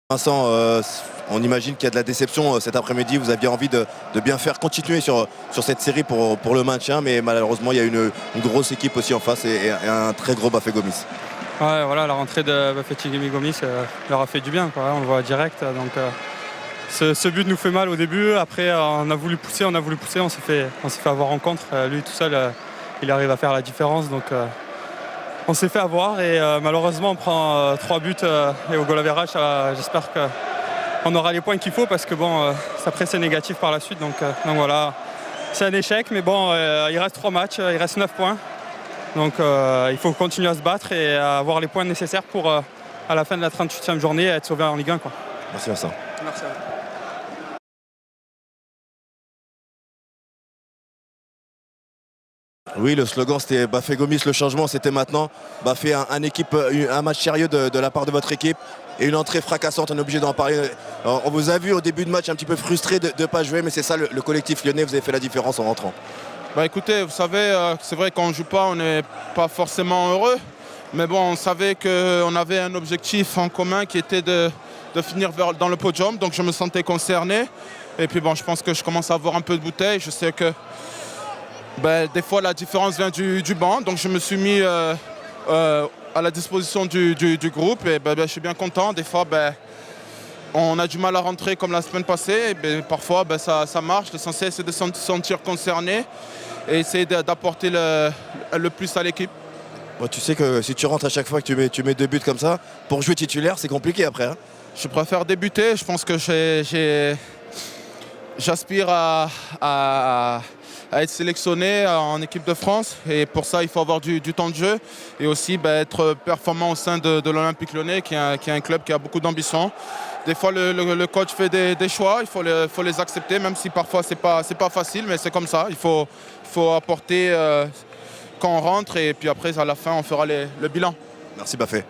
Vincent, on imagine qu'il y a de la déception cet après-midi. Vous aviez envie de bien faire, continuer sur cette série pour le maintien, mais malheureusement il y a une grosse équipe aussi en face et un très gros Bafé Gomis. Ouais, voilà, la rentrée de Bafétigimi Gomis leur a fait du bien, quoi. On le voit direct. Donc, ce but nous fait mal au début. Après, on a voulu pousser, on s'est fait avoir en contre. Lui tout seul, il arrive à faire la différence. Donc, on s'est fait avoir et malheureusement, on prend 3 buts et au goal average, j'espère qu'on aura les points qu'il faut parce que bon, ça presse négatif par la suite. Donc voilà, c'est un échec, mais bon, il reste 3 matchs, il reste 9 points. Donc il faut continuer à se battre et à avoir les points nécessaires pour, à la fin de la 38e journée, être sauvé en Ligue 1, quoi. Merci Vincent. Merci à vous. Oui, le slogan c'était Bafé Gomis, le changement c'était maintenant. Bafé, un match sérieux de la part de votre équipe et une entrée fracassante, on est obligé d'en parler. On vous a vu au début de match un petit peu frustré de ne pas jouer, mais c'est ça le collectif lyonnais, vous avez fait la différence en rentrant. Bah écoutez, vous savez, c'est vrai qu'on ne joue pas, on n'est pas forcément heureux. Mais bon, on savait qu'on avait un objectif en commun qui était de finir dans le podium. Donc je me sentais concerné. Et puis bon, je pense que je commence à avoir un peu de bouteille. Je sais que des fois la différence vient du banc. Donc je me suis mis à la disposition du groupe. Et je suis bien content. Des fois, on a du mal à rentrer comme la semaine passée. Et parfois, ça marche. L'essentiel, c'est de se sentir concerné et essayer d'apporter le plus à l'équipe. Bon, tu sais que si tu rentres à chaque fois que tu mets 2 buts comme ça, pour jouer titulaire, c'est compliqué après. Hein. Je préfère débuter. Je pense que j'aspire à être sélectionné en équipe de France. Et pour ça, il faut avoir du temps de jeu et aussi être performant au sein de l'Olympique Lyonnais, qui est un club qui a beaucoup d'ambition. Des fois, le coach fait des choix, il faut les accepter, même si parfois c'est pas facile, mais c'est comme ça. Il faut apporter quand on rentre et puis après, à la fin, on fera le bilan. Merci Bafé.